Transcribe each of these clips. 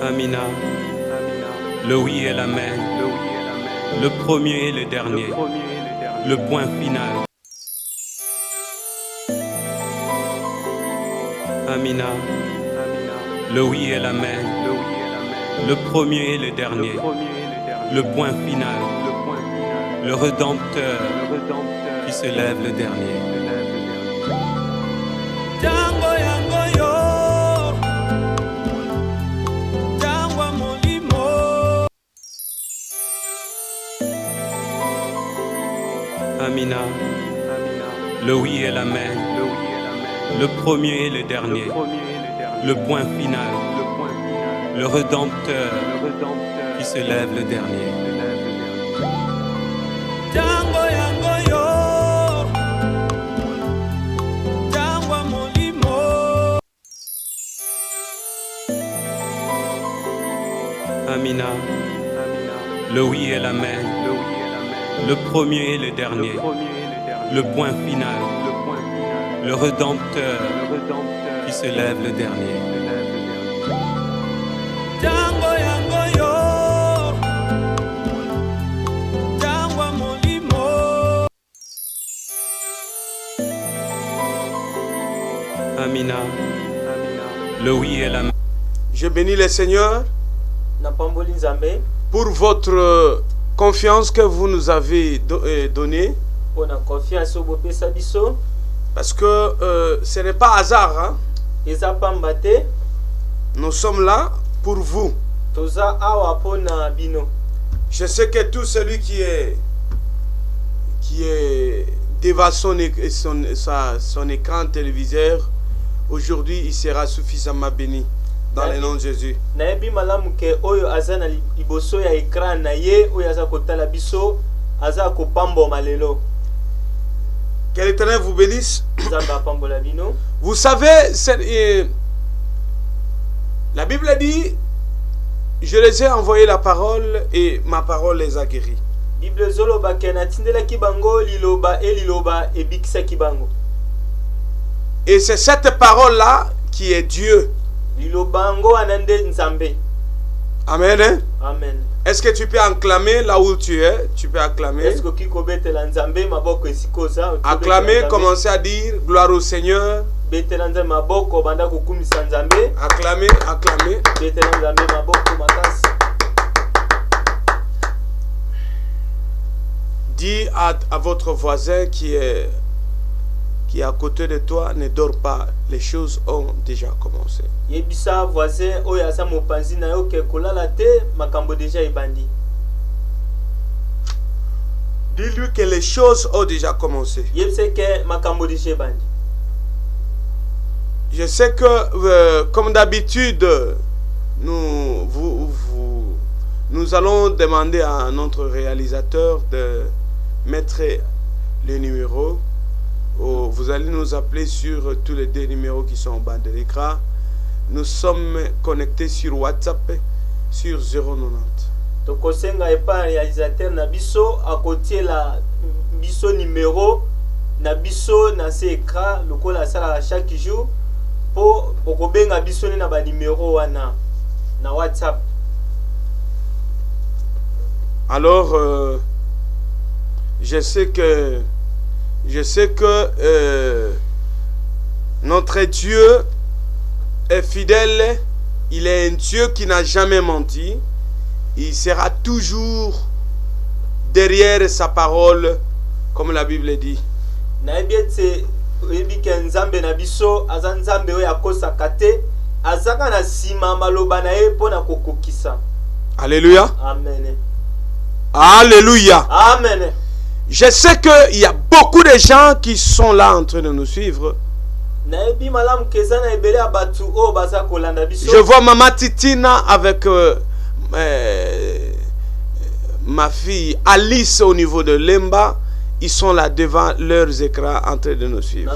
Amina. Le oui et l'amen. Le premier et le dernier. Le point final. Amina. Le oui et l'amen. Le premier et le dernier. Le point final. Le Rédempteur qui se lève le dernier. Tango yango yo, tango molimo. Amina. Le oui et l'amen. Le premier et le dernier. Le point final. Le Rédempteur qui se lève le dernier. Tango yango yo, tango molimo. Amina. Le oui et l'amen. Le premier et le dernier. Le point final. Le Rédempteur qui se lève le dernier. Tango yango yo, tango molimo. Amina. Le oui et l'amen. Je bénis le Seigneur pour votre confiance que vous nous avez donnée. Parce que ce n'est pas hasard. Hein? Nous sommes là pour vous. Je sais que tout celui qui est devant son écran téléviseur, aujourd'hui il sera suffisamment béni. Dans le nom de Jésus. Que l'Éternel vous bénisse. Vous savez, la Bible dit, je les ai envoyé la parole et ma parole les a guéris. Et c'est cette parole-là qui est Dieu. Amen. Hein? Amen. Est-ce que tu peux acclamer là où tu es? Tu peux acclamer. Acclamer, commencer à dire gloire au Seigneur. Acclamer, acclamer. Dis à votre voisin qui est à côté de toi, ne dors pas. Les choses ont déjà commencé. Dis-lui que les choses ont déjà commencé. Je sais que, comme d'habitude, nous allons demander à notre réalisateur de mettre les numéros. Vous allez nous appeler sur tous les deux numéros qui sont en bas de l'écran. Nous sommes connectés sur WhatsApp sur 090. Tokosenga epa réalisateur na biso à côté la biso numéro na biso na ce écran lokola sala chaque jour pour okobenga biso na ba numéro wana na WhatsApp. Alors je sais que notre Dieu est fidèle. Il est un Dieu qui n'a jamais menti. Il sera toujours derrière sa parole, comme la Bible dit. Alléluia. Amen. Alléluia. Amen. Je sais qu'il y a beaucoup de gens qui sont là en train de nous suivre. Je vois Maman Titina avec ma fille Alice au niveau de Lemba. Ils sont là devant leurs écrans en train de nous suivre.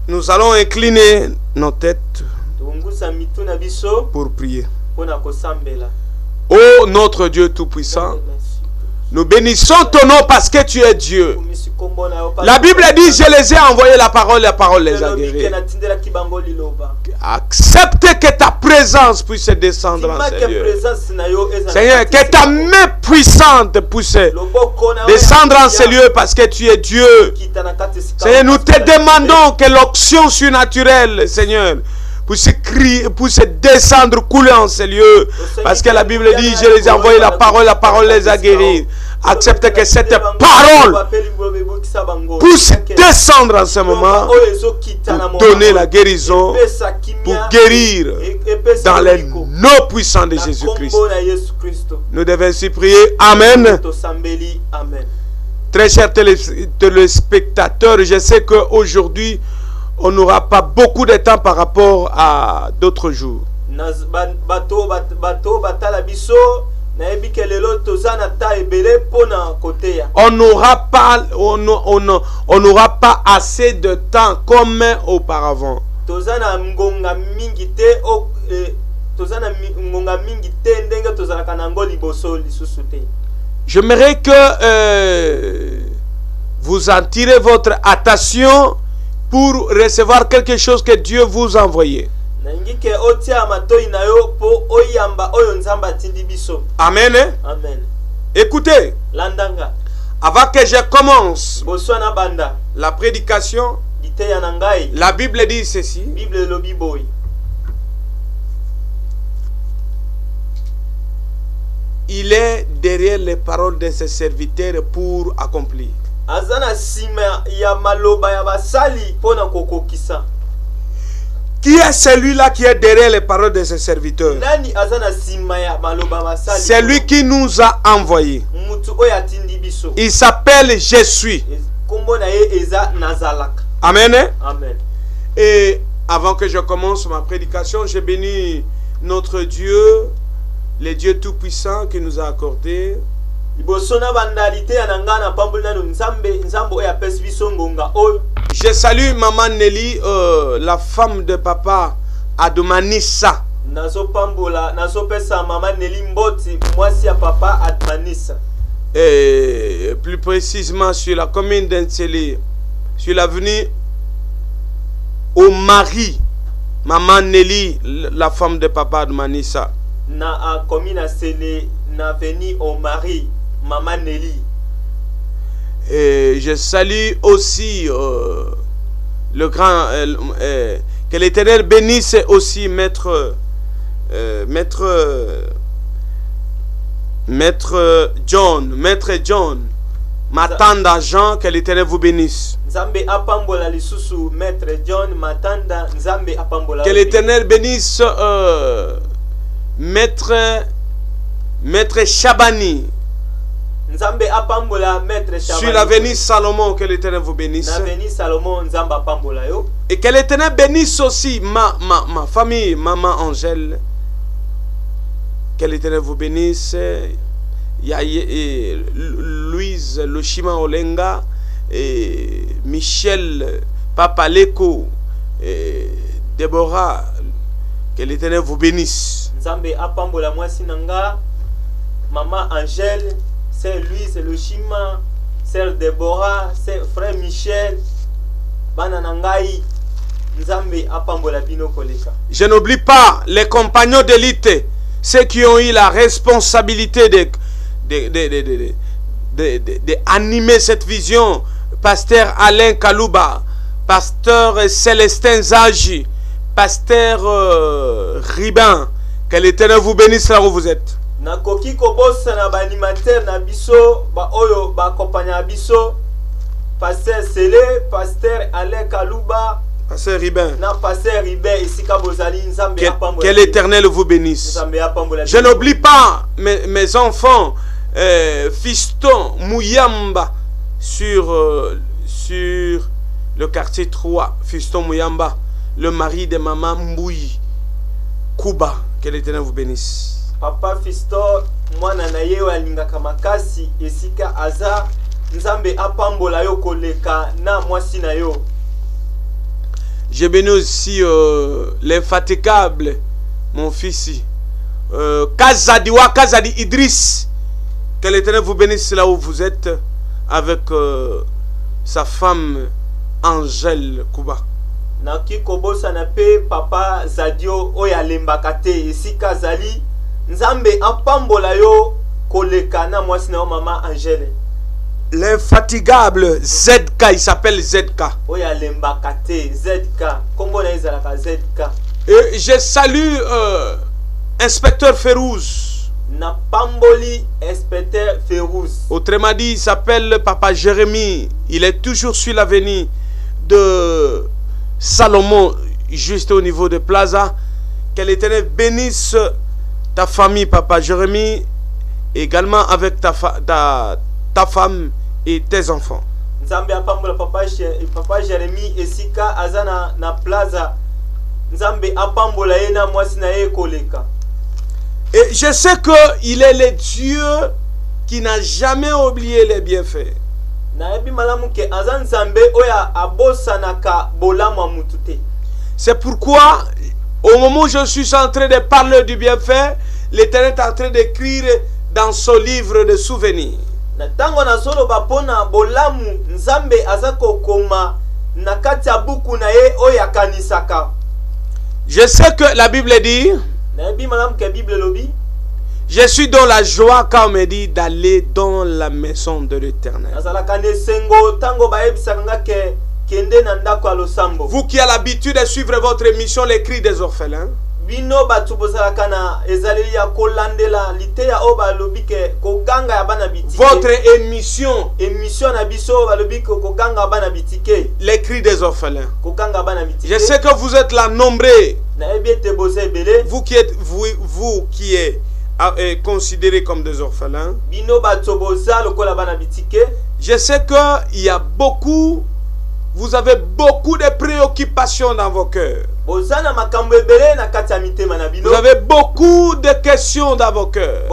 Nous allons incliner nos têtes pour prier. Ô notre Dieu Tout-Puissant, nous bénissons ton nom parce que tu es Dieu. La Bible dit, je les ai envoyés la parole les a guéris. Accepte que ta présence puisse descendre en ces lieux. Seigneur, que ta main puissante puisse descendre en ces lieux parce que tu es Dieu. Seigneur, nous te demandons que l'onction surnaturelle, Seigneur, puisse descendre, couler en ces lieux. Parce que la Bible dit, je les ai envoyés la parole les a guéris. Accepte que cette parole puisse descendre en ce moment pour donner la guérison, pour guérir dans les noms puissants de Jésus-Christ. Nous devons ainsi prier. Amen. Très chers téléspectateurs, je sais qu'aujourd'hui, on n'aura pas beaucoup de temps par rapport à d'autres jours. On n'aura pas assez de temps comme auparavant. J'aimerais que vous en tirez votre attention pour recevoir quelque chose que Dieu vous a envoyé. Amen. Amen. Écoutez, avant que je commence la prédication, la Bible dit ceci. Il est derrière les paroles de ses serviteurs pour accomplir. Qui est celui-là qui est derrière les paroles de ses serviteurs? C'est lui qui nous a envoyés. Il s'appelle Je suis. Amen. Amen. Et avant que je commence ma prédication, je bénis notre Dieu, le Dieu Tout-Puissant qui nous a accordé Je salue Maman Nelly, la femme de papa Adumanissa. Et plus précisément sur la commune d'Enseli, sur l'avenue au mari, Maman Nelly, la femme de papa Adumanissa. Na commune Enseli, na venu au mari, Maman Nelly. Et je salue aussi le grand, que l'Éternel bénisse aussi Maître John, Matanda Jean, que l'Éternel vous bénisse. Que l'Éternel bénisse Maître Chabani. Sur l'avenue Salomon, que l'Éternel vous bénisse. Et que l'Éternel bénisse aussi ma famille, Maman Angèle. Que l'Éternel vous bénisse. Louise Loshima Olenga, et Michel Papa Leko, et Déborah. Que l'Éternel vous bénisse. Maman Angèle, c'est Louise Loshima, c'est Déborah, c'est frère Michel, Bananangai, Nzambe apambola bino koleka. Je n'oublie pas les compagnons d'élite, ceux qui ont eu la responsabilité d'animer cette vision. Pasteur Alain Kalouba, pasteur Célestin Zaji, pasteur Ribin. Que l'Éternel vous bénisse là où vous êtes. Nakoki kobosa na ba animateur na biso ba oyo ba accompagner biso, pasteur Sele, pasteur Alain Kalouba, pasteur Ribin. Na pasteur Ribin ici ka bozali Nzambe apambola. Que l'Éternel vous bénisse. Je n'oublie pas mes enfants, Fiston Mouyamba sur le quartier 3, Fiston Mouyamba, le mari de maman Mbouyi Kuba. Que l'Éternel vous bénisse. Papa Fiston, mwana na ye walinga kamakasi esika aza Nzambe apambola yo koleka na mwasi na yo. Je bénis aussi l'infatigable, mon fils, Kazadi Idriss. Que l'Éternel vous bénisse là où vous êtes avec sa femme Angèle Kuba. Naki kobosa na pe papa Zadio oya lembaka te esika zali nzambe apambola yo koleka na mwasi na yo mama Angèle. L'infatigable ZK, il s'appelle ZK. Oya lembaka te ZK kombo na ezalaka ZK. Et je salue inspecteur Férouz. Na pamboli inspecteur Férouz. Autrement dit, il s'appelle Papa Jérémie. Il est toujours sur l'avenue de Salomon, juste au niveau de Plaza. Que l'Éternel bénisse ta famille, Papa Jérémie, également avec ta femme et tes enfants. Nzambe apambola papa Jérémie esika azana na Plaza. Nzambe apambola ye na mwasi na ye koleka. Et je sais qu'il est le Dieu qui n'a jamais oublié les bienfaits. C'est pourquoi, au moment où je suis en train de parler du bienfait, l'Éternel est en train d'écrire dans son livre de souvenirs. Je sais que la Bible dit, je suis dans la joie quand on me dit d'aller dans la maison de l'Éternel. Vous qui avez l'habitude de suivre votre émission Les Cris des Orphelins, votre émission Les Cris des Orphelins, je sais que vous êtes là nombreux. Vous qui êtes considérés comme des orphelins, je sais qu'il y a beaucoup, vous avez beaucoup de préoccupations dans vos cœurs. Vous avez beaucoup de questions dans vos cœurs.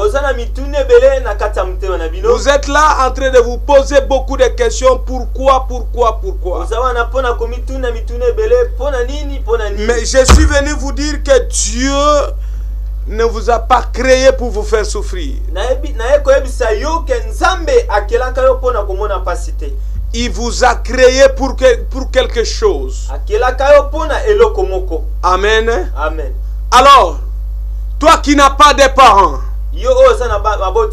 Vous êtes là en train de vous poser beaucoup de questions. Pourquoi? Mais je suis venu vous dire que Dieu ne vous a pas créé pour vous faire souffrir. Il vous a créé pour quelque chose. Amen. Amen. Alors, toi qui n'as pas de parents,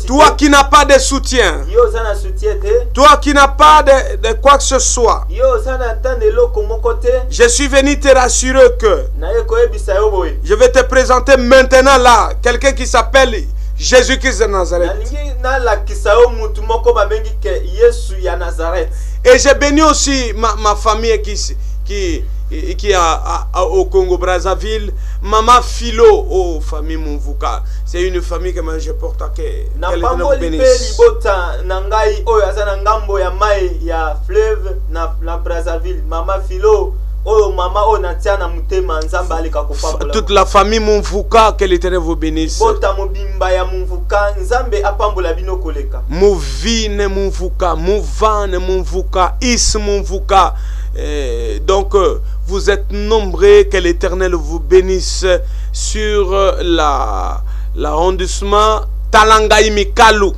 toi qui n'as pas de soutien, toi qui n'as pas de quoi que ce soit, je suis venu te rassurer que je vais te présenter maintenant là quelqu'un qui s'appelle Jésus-Christ de Nazareth. Et j'ai béni aussi ma famille qui est au Congo Brazzaville. Maman Philo, oh famille Mumvuka. C'est une famille que moi je porte à cœur. Que Dieu bénisse. Toute la famille Mumvuka, que l'Éternel vous bénisse. Mouvine Mumvuka, Mouvane Mumvuka, Is Mumvuka. Donc vous êtes nombreux, que l'Éternel vous bénisse sur l'arrondissement Talangai Mikalu.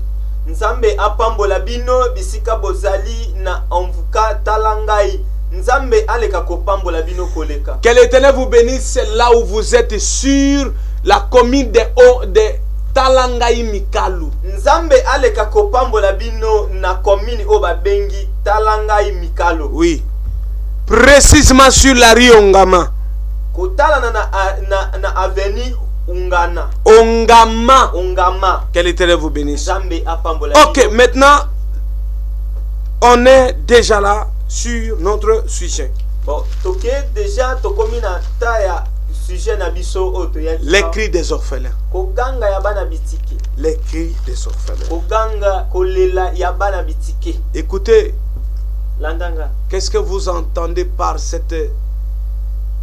Nzambe apambola bino bisika bozali na Omvuka Talangai. Nzambe aleka kopambola bino koleka. Que l'Éternel vous bénisse là où vous êtes sur la commune de Talangai Mikalu. Nzambe aleka kopambola bino na commune obabengi Talangai Mikalu. Oui. Précisément sur la rue Ongama. Kotala na avenue Ongama. Que l'Éternel vous bénisse. Ok, maintenant, on est déjà là sur notre sujet. Bon, toke déjà tokomina taya sujet na biso otoya. Les cris des orphelins. Koganga ya bana bitike. Les cris des orphelins. Koganga kolela ya bana bitike. Écoutez. Landanga. Qu'est-ce que vous entendez par cette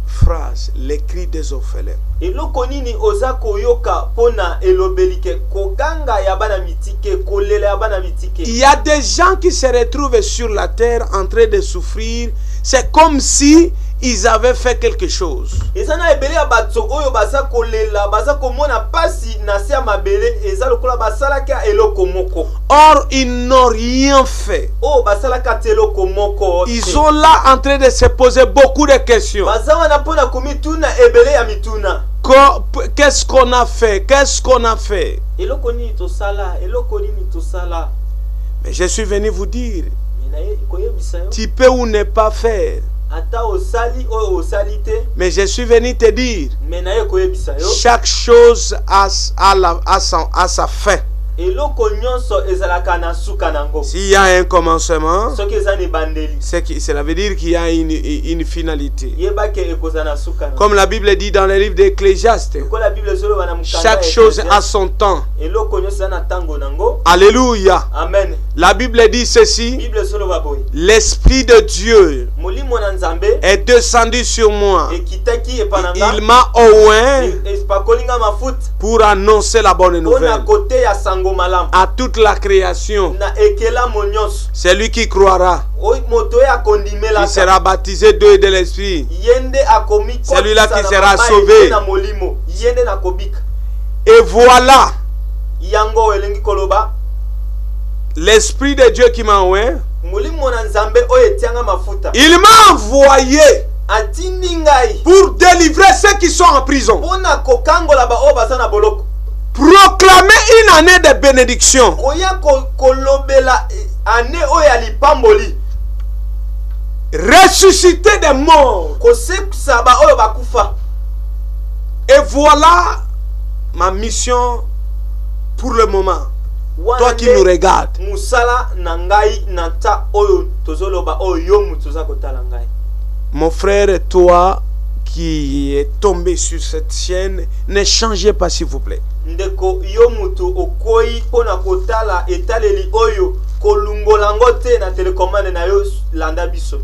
phrase, les cris des orphelins? Eloko nini oza koyoka pona elobelike koganga ya bana bitike kolela ya bana bitike? Il y a des gens qui se retrouvent sur la terre en train de souffrir. C'est comme si ils avaient fait quelque chose. eza na ebele ya bato oyo baza kolela baza komona pasi na se ya mabele eza lokola basalaka eloko moko. Or, ils n'ont rien fait. oyo basalaka te eloko moko. Ils sont là en train de se poser beaucoup de questions. baza wana mpona komituna ebele ya mituna. Qu'est-ce qu'on a fait? Qu'est-ce qu'on a fait? eloko nini tosala eloko nini tosala. Mais je suis venu vous dire, mina ye koyebisa yo. tu peux ou ne pas faire. ata osali oyo osali te. Mais je suis venu te dire, mina ye koyebisa yo. chaque chose a sa fin. eloko nyonso ezalaka na suka nango. S'il y a un commencement, soki eza na ebandeli. cela veut dire qu'il y a une finalité. yeba ke ekozala na suka nango. Comme la Bible dit dans le livre d'Ecclésiaste, lokola bible ezoloba na mokanda chaque ya chose Ecclésiaste, a son temps. eloko nyonso eza na ntango nango. Alléluia. Amen. La Bible dit ceci, bible ezoloba boye. l'Esprit de Dieu molimo na nzambe est descendu sur moi. ekitaki epananga. Il m'a oint epakolinga mafuta pour annoncer la bonne mpona nouvelle kote ya sango malamu. à toute la création. na ekelamu nyonso. Celui qui croira, moto oyo qui akondimelaka sera baptisé d'eau et de l'Esprit, ye nde akomi celui-là qui kotisa sera na mama sauvé. ete na molimo ye nde nakobika. et voilà yango elengi koloba l'Esprit de Dieu qui m'a oint. molimo na nzambe oyo etianga mafuta Il m'a envoyé atindi ngai pour délivrer ceux qui sont en prison, mpona kokangola baoyo baza na boloko, proclamer une année de bénédiction, koya kolobela ane oyo ya lipamboli, ressusciter des morts. kosekisa baoyo bakufa. Et voilà ma mission pour le moment. Toi qui nous regardes, musala na ngai na ta oyo tozoloba oyo yo mutu oza kotala ngai. mon frère et toi qui est tombé sur cette chaîne, ne changez pas s'il vous plaît. ndeko yo mutu okoyi mpona kotala etaleli oyo kolungolango te na telecommande na yo landa biso.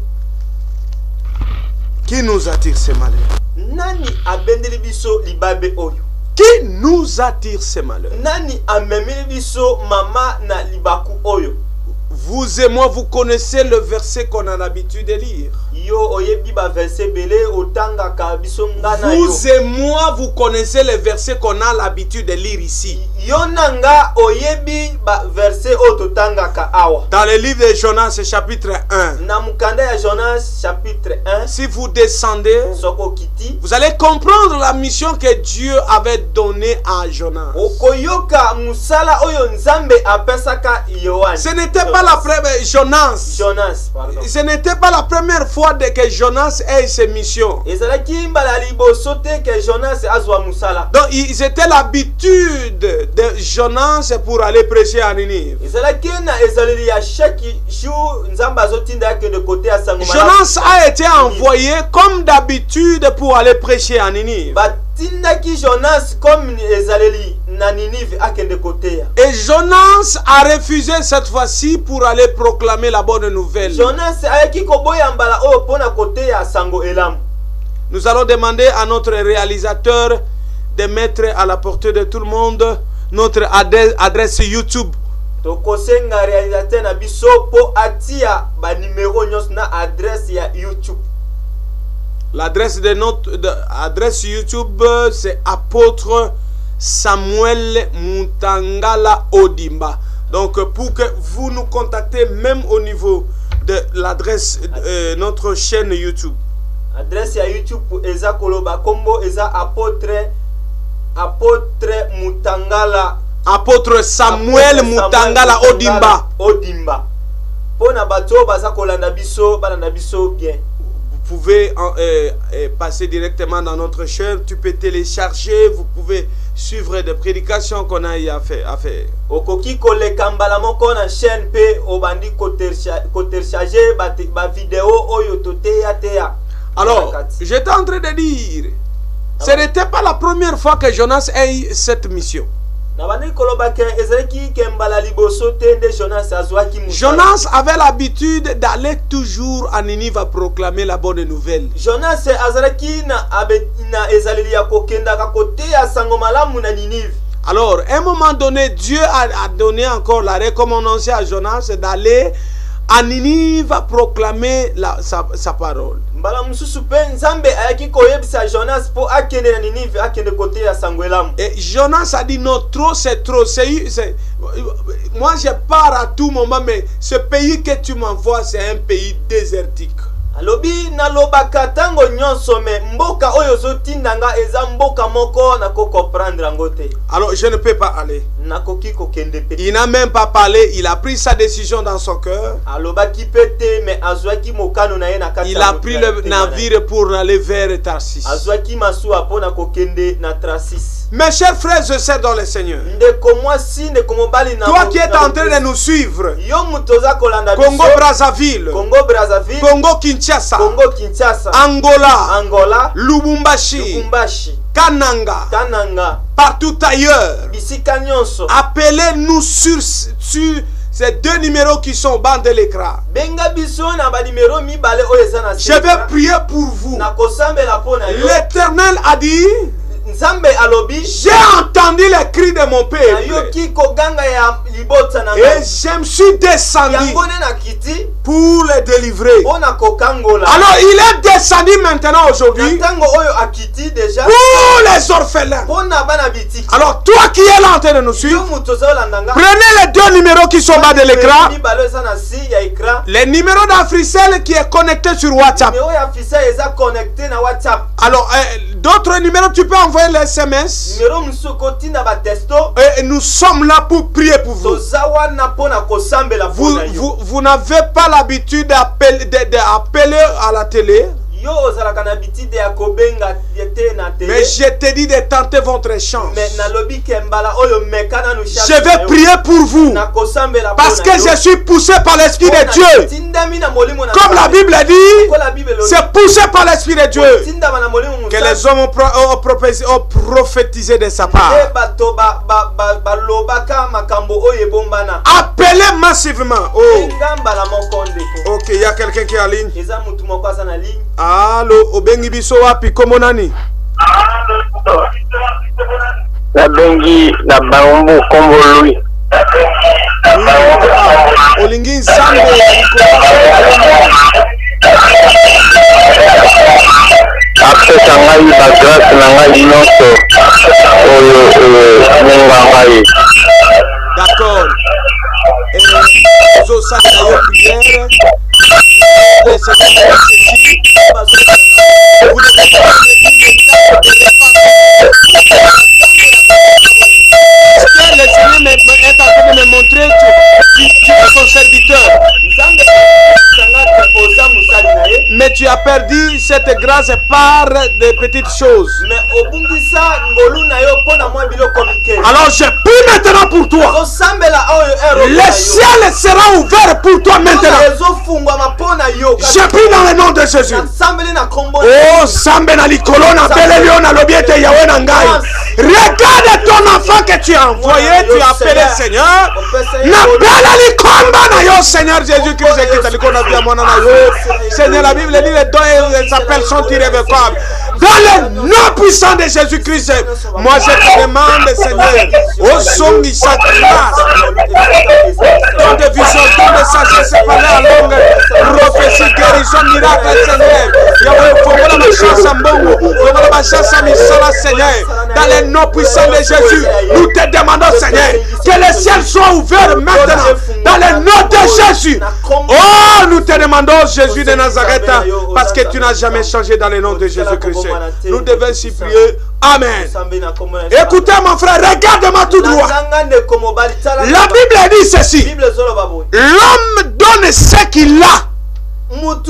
Qui nous attire ces malheurs? Nani abendeli biso libabe oyo? Qui nous attire ces malheurs? Nani amemeli biso mama na libaku oyo? Vous et moi, vous connaissez le verset qu'on a l'habitude de lire. Yo oyebi ba verset belé otanga ka biso ngana yo. Vous et moi, vous connaissez le verset qu'on a l'habitude de lire ici. Yo nanga oyebi ba verset ototanga ka awa. Dans le livre de Jonas, chapitre 1. Na mukanda ya Jonas chapitre 1. Si vous descendez, Soko kiti. vous allez comprendre la mission que Dieu avait donnée à Jonas. Okoyoka musala oyo nzambe apesaka Yohane. Ce n'était pas la première Jonas, pardon. Ce n'était pas la première fois que Jonas ait ses missions. Ezalaki mbala liboso te ke Jonas azwa musala. Donc c'était l'habitude de Jonas pour aller prêcher à Ninive. Ezalaki na ezaleli ya chaque jour nzamba zotinda ke de côté ya sango malamu. Jonas a été envoyé comme d'habitude pour aller prêcher à Ninive. Batindaki Jonas comme ezaleli na Ninive akende côté ya. Et Jonas a refusé cette fois-ci pour aller proclamer la bonne nouvelle. Jonas ayaki koboya mbala oyo pona côté ya sango elamu. Nous allons demander à notre réalisateur de mettre à la portée de tout le monde notre adresse YouTube. Tokosenga réalisateur na biso po atia ba numéro nyos na adresse ya YouTube. L'adresse de notre adresse YouTube, c'est Apôtre Samuel Mutangala Odimba. Donc pour que vous nous contactez même au niveau de l'adresse notre chaîne YouTube. Adresse ya YouTube eza koloba kombo eza apôtre Mutangala. Apôtre Samuel Mutangala Odimba. Odimba. Pona bato baza kolanda biso balanda biso bien. Vous pouvez passer directement dans notre chaîne. Tu peux télécharger. Vous pouvez suivre des prédications qu'on a à faire. Okoki koleka mbala moko na chaîne pe obandi ko télécharger ba vidéo oyo toteya teya. Alors, j'étais en train de dire, ce n'était pas la première fois que Jonas ait cette mission. Jonas avait l'habitude d'aller toujours à Ninive à proclamer la bonne nouvelle. Jonas Alors, à un moment donné, Dieu a donné encore la recommandation à Jonas d'aller à Ninive à proclamer sa parole. mbala mususu pe nzambe ayaki koyebisa Jonas po akende na Ninive akende côté ya Sangwelamu. Et Jonas a dit non, trop c'est trop. Moi je pars à tout moment, mais ce pays que tu m'envoies, c'est un pays désertique. Alobi na lobaka tango nyonso me mboka oyo zotindanga eza mboka moko na ko comprendre ngote. Alors je ne peux pas aller. Nakoki kokende pe. Il n'a même pas parlé, il a pris sa décision dans son cœur. Alobaki pete me azwaki mokano na ye na kati. Il a pris le navire pour aller vers Tarsis. Azwaki masuwa pona kokende na Tarsis. Mes chers frères et sœurs dans le Seigneur, toi qui es en train de nous suivre, Congo Brazzaville, Congo Kinshasa, Angola, Lubumbashi, Kananga, partout ailleurs, appelez-nous sur ces deux numéros qui sont au bas de l'écran. Je vais prier pour vous. L'Éternel a dit, j'ai entendu les cris de mon peuple et je me suis descendu pour les délivrer. Alors il est descendu maintenant aujourd'hui pour les orphelins. Alors toi qui es là en train de nous suivre, prenez les deux numéros qui sont bas de l'écran. Les numéros d'Africel qui est connecté sur WhatsApp. Alors d'autres numéros tu peux envoyer les SMS. Et nous sommes là pour prier pour vous. Vous n'avez pas l'habitude d'appeler à la télé. Mais je te dis de tenter votre chance. Je vais prier pour vous parce que je suis poussé par l'Esprit de Dieu. Comme la Bible dit, c'est poussé par l'Esprit de Dieu que les hommes ont prophétisé de sa part. Appelez massivement. Oh. Ok, il y a quelqu'un qui est en ligne. Allô, obengi biso wapi komonani? Na bengi na bango kombo lui. Olingi nzambe apesa ngai ba grâce na ngai nyonso oyo nenga ngai. D'accord. Et zo sa yo prière. Le Seigneur ceci. Vous ne pouvez pas le Seigneur est en train de me montrer que tu es son serviteur. Mais tu as perdu cette grâce par des petites choses. Alors je prie maintenant pour toi. Le ciel sera ouvert pour toi maintenant. Je prie dans le nom de Jésus. Oh, Sambena Likolona, Beleliona, Lobiete, Yahweh Nangai. Regarde ton enfant que tu as envoyé, tu as appelé Seigneur. Seigneur Jésus-Christ, Seigneur, la Bible dit les dons et les appels sont irrévocables. Dans le nom puissant de Jésus-Christ, moi je te demande, Seigneur, au son de sa grâce, don de vision, don de sagesse, parler à longue, prophétie, guérison, miracle, Seigneur. Yahweh, fongola ma chance à Mbongo, fongola ma chance à Misala, Seigneur. Dans le nom puissant de Jésus, nous te demandons, Seigneur, que le ciel soit ouvert maintenant. Dans le nom de Jésus. Oh, nous te demandons, Jésus de Nazareth, parce que tu n'as jamais changé dans le nom de Jésus-Christ. Nous devons s'y prier. Amen. Écoutez mon frère, regarde-moi tout droit. La Bible dit ceci. L'homme donne ce qu'il a. Comme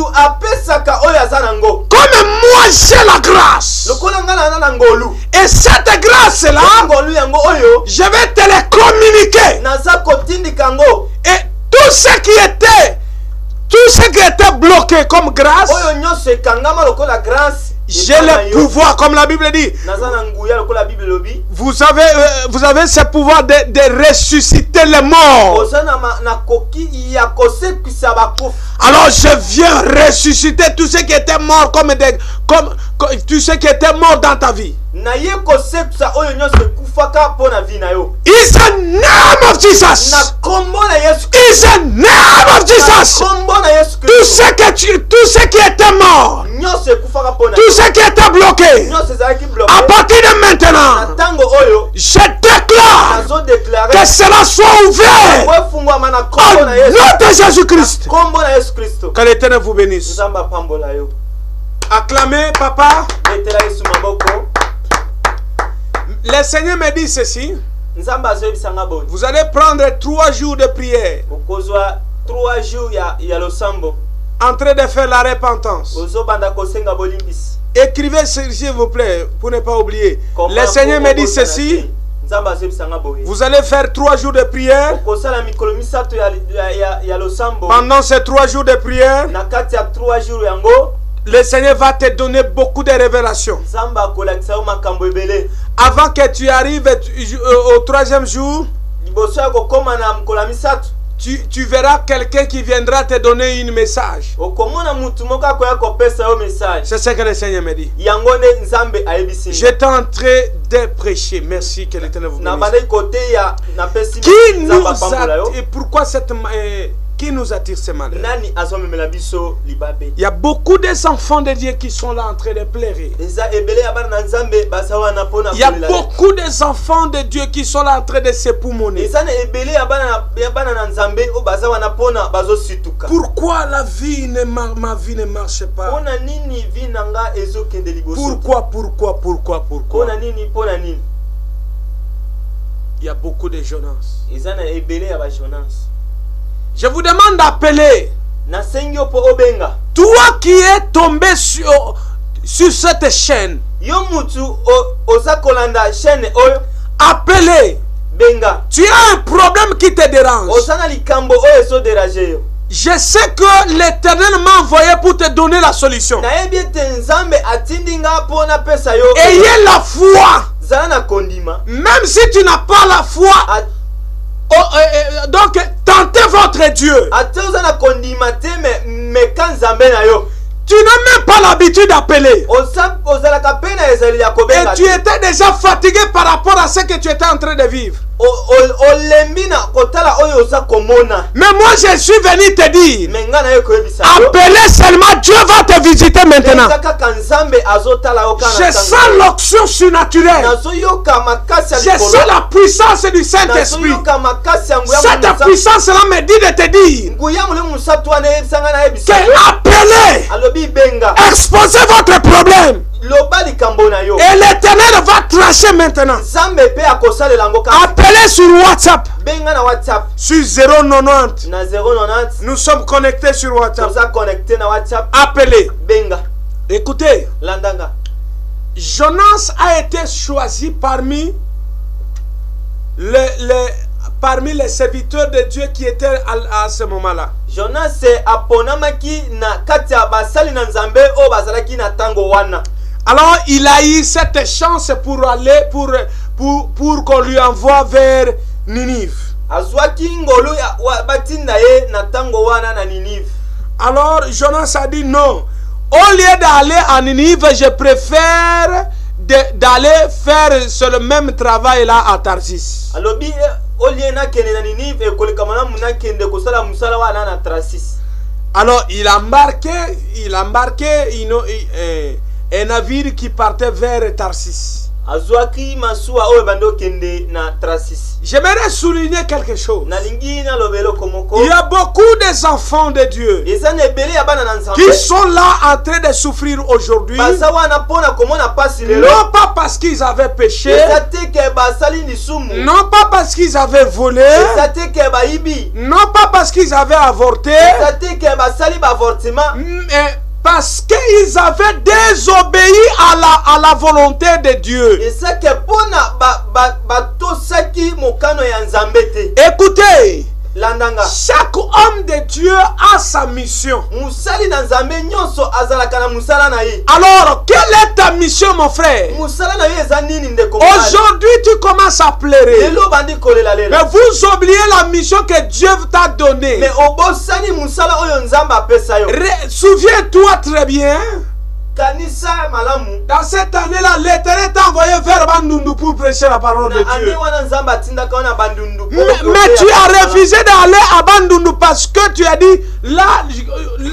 moi j'ai la grâce. Et cette grâce-là, je vais te la communiquer. Et tout ce qui était bloqué comme grâce, j'ai le pouvoir, comme la Bible dit. Vous avez ce pouvoir de ressusciter les morts. Alors je viens ressusciter tout ce qui était mort comme tout ce qui était mort dans ta vie. In the name of Jesus. In the name of Jesus. Tout ce qui était mort nyonso ekufaka mpona tout ce qui était bloqué, nyonso ezalaki bloqué à partir de na maintenant, ntango oyo je déclare nazodéclare que cela soit ouvert efungwama na au nkombo na Yesu nom de Jésus-Christ. nkombo na Yesu Kristo. Que l'Éternel vous bénisse. Nzambe apambola yo. Acclamez, papa. Betela Yesu maboko. Le Seigneur me dit ceci. Nzambe azoyebisanga boni. Vous allez prendre 3 jours de prière Okozwa 3 jours ya losambo. en train de faire la repentance. Ozobanda kosenga bolimbisi. Écrivez s'il vous plaît pour ne pas oublier. Le Seigneur me dit ceci. Nzambe azoyebisanga boni. Vous allez faire 3 jours de prière. Okosala mikolo misato ya losambo. Pendant ces 3 jours de prière, Na kati ya 3 jours yango, le Seigneur va te donner beaucoup de révélations. Nzambe akolakisa yo makambo ebele. Avant que tu arrives au 3e jour, Liboso ya kokoma na mokolo misato. tu verras quelqu'un qui viendra te donner un message. Okomona mutu moko akoya kopesa yo message. C'est ce que le Seigneur me dit. Yango nde Nzambe ayebisi. J'étais en train de prêcher. Merci que l'Éternel vous Na bénisse. bande kote ya na pesi Qui Nzambe nous apambola yo. attire, pourquoi qui nous attire ce malheur? Nani azomemela biso libabe. Il y a beaucoup des enfants de Dieu qui sont là en train de pleurer. Eza ebele ya bana na Nzambe basawa na pona Il y a kolela. beaucoup des enfants de Dieu qui sont là en train de s'époumoner. Eza na ebele ya bana na Nzambe o basawa na pona bazosituka. Pourquoi ma vie ne marche pas? Pona nini vi nanga ezokende liboso. Pourquoi? Pona nini. Il y a beaucoup de Jonas. Eza na ebele ya ba Jonas. Je vous demande d'appeler. Na sengyo po obenga. Toi qui es tombé sur cette chaîne. Yo mutu oza kolanda chaîne oyo. Appelez. Benga. Tu as un problème qui te dérange. Osana likambo oyo so déranger yo. Je sais que l'Éternel m'a envoyé pour te donner la solution. Na ebi te Nzambe atindinga po na pesa yo. Ayez la foi. Zala na kondima. Même si tu n'as pas la foi. Donc, tentez votre Dieu. Atozana kondima te me kanzambe na yo. Tu n'as même pas l'habitude d'appeler. Et tu étais déjà fatigué par rapport à ce que tu étais en train de vivre. Mais moi je suis venu te dire, appelez seulement, Dieu va te visiter maintenant. Je sens l'onction surnaturelle. Je sens la puissance du Saint-Esprit. Cette puissance-là me dit de te dire que appelez, exposez votre problème. Et l'Éternel va trancher maintenant. Appelez sur WhatsApp. Sur 090. Nous sommes connectés sur WhatsApp. Appelez. Écoutez. Jonas a été choisi parmi les serviteurs de Dieu qui étaient à ce moment-là. Jonas aponamaki na kati ya basali na Nzambe o bazalaki na tango wana. Alors il a eu cette chance pour aller pour qu'on lui envoie vers Ninive. Azwaki ngolu ya batinda ye na tango wana na Ninive. Alors Jonas a dit non. Au lieu d'aller à Ninive, je préfère d'aller faire ce même travail là à Tarsis. Alobi oliena kene na Ninive e kolikamana muna kende kosala musala wana na Tarsis. Alors il embarquait un navire qui partait vers Tarsis. Azwaki masua oyo bando kende na Tarsis. J'aimerais souligner quelque chose. Nalingi na lobelo komoko. Il y a beaucoup des enfants de Dieu qui sont là en train de souffrir aujourd'hui. Non pas parce qu'ils avaient péché, non pas parce qu'ils avaient volé, non pas parce qu'ils avaient avorté, mais parce qu'ils avaient désobéi à la volonté de Dieu. Écoutez, chaque homme de Dieu a sa mission. Alors, quelle est ta mission, mon frère? Aujourd'hui, tu commences à pleurer. Mais vous oubliez la mission que Dieu t'a donnée. Souviens-toi très bien. Dans cette année-là, l'Éternel t'a envoyé vers Bandundu pour prêcher la parole de Dieu. Mais tu as refusé d'aller à Bandundu parce que tu as dit, là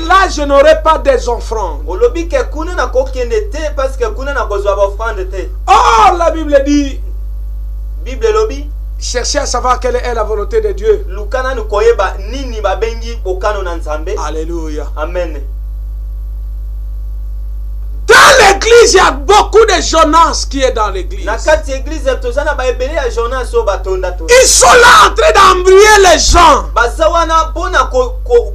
là je n'aurai pas des offrandes. olobi ke kuna na kokende te parce que kuna na kozwa ba offrande te. Or la Bible dit, Bible lobi cherchez à savoir quelle est la volonté de Dieu. lukana ni koyeba nini babengi bokano na Nzambe. Alléluia. Amen. Dans l'église, il y a beaucoup de Jonas qui est dans l'église. Na kati église tozana ba ebele ya Jonas so batonda to. Ils sont là en train d'embrouiller les gens. Bazawana pona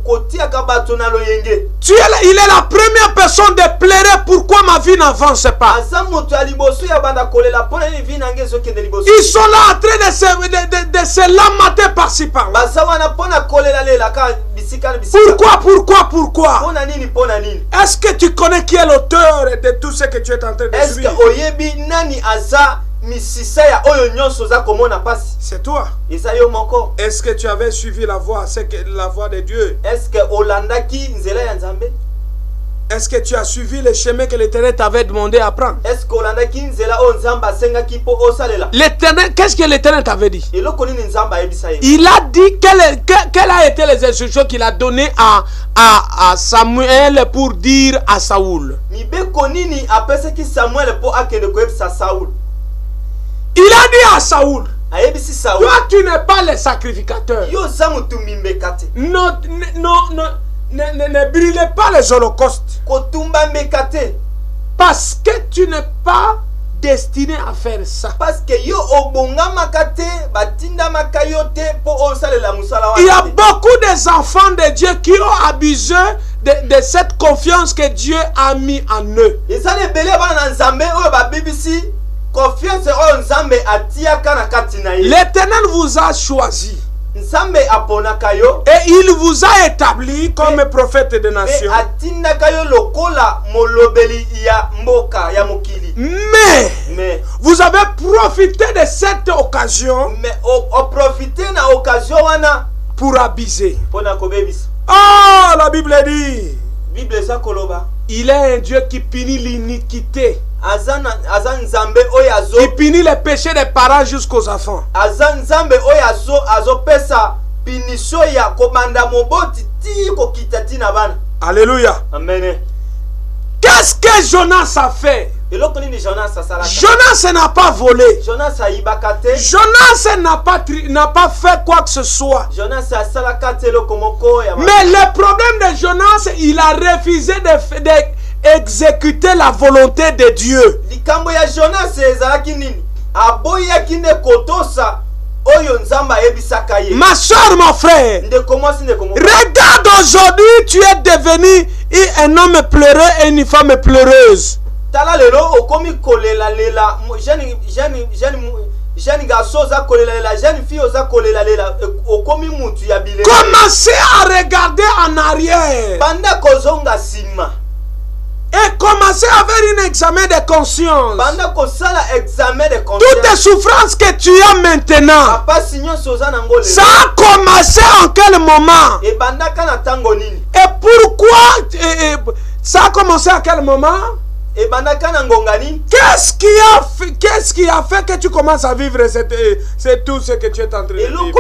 kotia ka bato na loyenge. Il est la première personne de pleurer pourquoi ma vie n'avance pas. Aza moto ya liboso ya banda kolela pona ni vie nange so kende liboso. Ils sont là en train de se lamenter par-ci par-là. Bazawana pona kolela lela ka bisika bisika. Pourquoi? Pona nini? Est-ce que tu connais qui est l'auteur de tout ce que tu es en train de Est-ce subir? que oyebi nani aza misisa ya oyo nyonso za komona pasi? C'est toi. Eza yo moko. Est-ce que tu avais suivi la voie de Dieu? Est-ce que olandaki nzela ya Nzambe? Est-ce que tu as suivi le chemin que l'Éternel t'avait demandé à prendre? Est-ce que olandaki nzela o Nzamba asengaki po osalela? L'Éternel, qu'est-ce que l'Éternel t'avait dit? Eloko nini Nzamba ayebisa ye? Il a dit quelles a été les instructions qu'il a données à Samuel pour dire à Saoul. Mibeko nini apesaki Samuel po akende koyebisa Saul? Il a dit à Saoul, Ayebisi Saul. toi tu n'es pas le sacrificateur. Yo za mutu mimbekate. Ne brûlez pas les holocaustes. Kotumba mbekate. Parce que tu n'es pas destiné à faire ça. Parce que yo obonga makate batinda makayote po osalela musala wa. Il y a beaucoup des enfants de Dieu qui ont abusé de cette confiance que Dieu a mis en eux. Ezale bele bana Nzambe oyo ba BBC confiance oyo Nzambe atiaka na kati na ye. L'Éternel vous a choisi. Nzambe aponaka yo. Et il vous a établi comme prophète de nation. Et atindaka yo lokola molobeli ya mboka ya mokili. Mais vous avez profité de cette occasion. Mais o profiter na occasion wana pour abuser. Pona kobebisa. Oh, la Bible dit. Bible sa koloba. Il est un Dieu qui punit l'iniquité. Azan Nzambe oyazo. Qui punit les péchés des parents jusqu'aux enfants. Azan Nzambe oyazo azo pesa pinisho ya komanda moboti ti ko kitati na bana. Alléluia. Amen. Qu'est-ce que Jonas a fait? Jonas n'a pas volé. Jonas n'a pas fait quoi que ce soit. Mais le problème de Jonas, il a refusé d'exécuter la volonté de Dieu. Ma soeur, mon frère, regarde aujourd'hui, tu es devenu un homme pleureux et une femme pleureuse. Commencez à regarder en arrière. Et commencez à faire un examen de conscience. Toutes les souffrances que tu as maintenant, ça a commencé en quel moment? Et pourquoi ça a commencé à quel moment? Qu'est-ce qui a fait que tu commences à vivre c'est tout ce que tu es en train de vivre?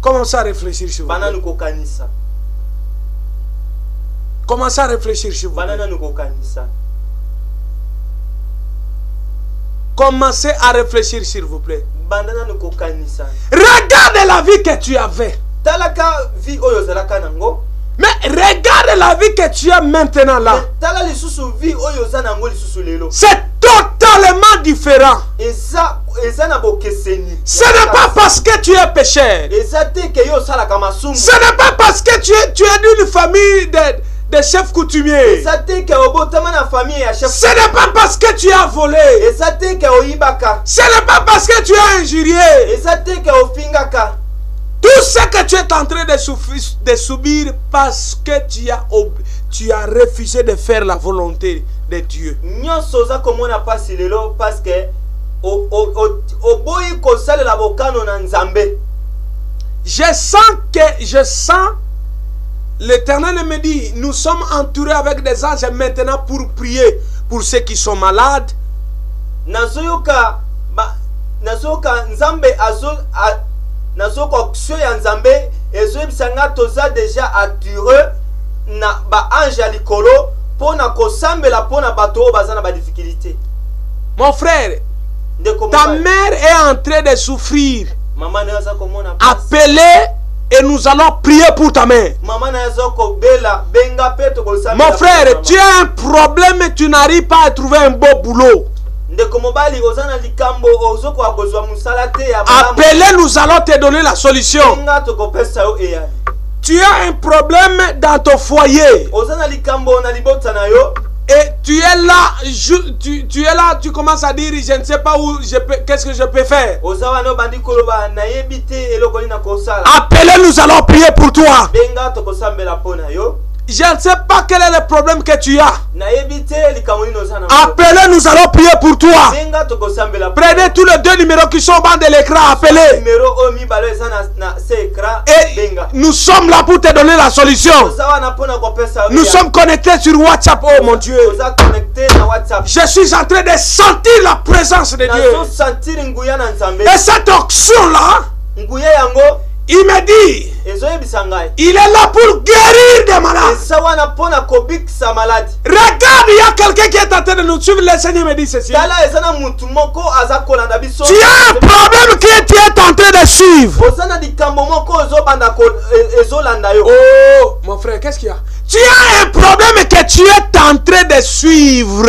Commencez à réfléchir sur vous. Commencez à réfléchir sur vous. Commencez à réfléchir s'il vous plaît. Regarde la vie que tu avais. Mais regarde la vie que tu as maintenant là. C'est totalement différent. Ce n'est pas parce que tu es pécheur. Ce n'est pas parce que tu es d'une famille de chefs coutumiers. Ce n'est pas parce que tu as volé. Ce n'est pas parce que tu as injurié. Tout ce que tu es en train de subir parce que tu as refusé de faire la volonté de Dieu. Je sens l'Éternel me dit, nous sommes entourés avec des anges maintenant pour prier pour ceux qui sont malades. nazoko action ya nzambe ezoyebisanga toza déjà attiré na ba ange likolo pona kosambela pona bato bazana ba difficulté. Mon frère, ta mère est en train de souffrir. Maman naza komona appelez et nous allons prier pour ta mère. Maman naza ko bela benga peto ko sambela. Mon frère, tu as un problème et tu n'arrives pas à trouver un beau boulot. Appelez, nous allons te donner la solution. Tu as un problème dans ton foyer. Et tu es là, tu es là, tu commences à dire, je ne sais pas où, qu'est-ce que je peux faire. Appelez, nous allons prier pour toi. Je ne sais pas quel est le problème que tu as. Appelez, nous allons prier pour toi. Prenez tous les deux numéros qui sont au bas de l'écran. Appelez. Et nous sommes là pour te donner la solution. Nous sommes connectés sur WhatsApp. Oh mon Dieu. Je suis en train de sentir la présence de Dieu. Et cette onction-là, il me dit, il est là pour guérir des malades. Regarde, il y a quelqu'un qui est en train de nous suivre. Le Seigneur me dit ceci. Tu as un problème que tu es en train de suivre. Oh, mon frère, qu'est-ce qu'il y a? Tu as un problème que tu es en train de suivre.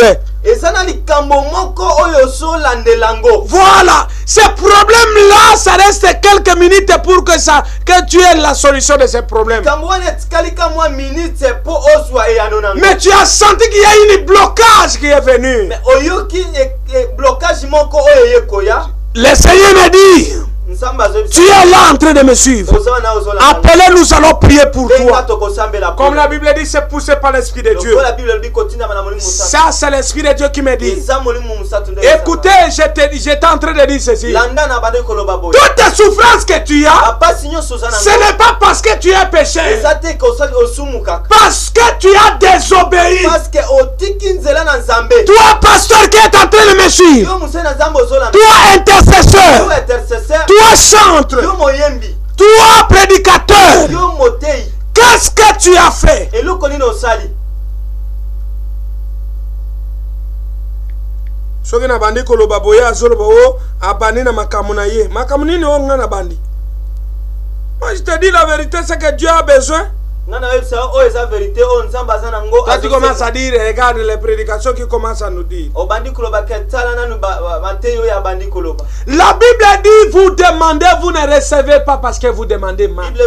Voilà, ce problème-là, ça reste quelques minutes pour que tu aies la solution de ce problème. Mais tu as senti qu'il y a un blocage qui est venu. Le Seigneur me dit, tu es là en train de me suivre. Appelez, nous allons prier pour toi. Comme la Bible dit, c'est poussé par l'Esprit de Dieu. Ça, c'est l'Esprit de Dieu qui me dit. Écoutez, j'étais en train de dire ceci. Toutes les souffrances que tu as, ce n'est pas parce que tu es péché. Parce que tu as désobéi. Toi, pasteur qui est en train de me suivre. Toi, intercesseur. Toi, chantre. Toi, prédicateur. Qu'est-ce que tu as fait? Soki na bandi koloba boya azoloba o abani na makamuna ye. Makamuni ni onga na bandi. Moi je te dis la vérité, c'est que Dieu a besoin. Toi tu commences à dire, regarde les prédications qui commencent à nous dire. La Bible dit, vous demandez, vous ne recevez pas parce que vous demandez mal. Et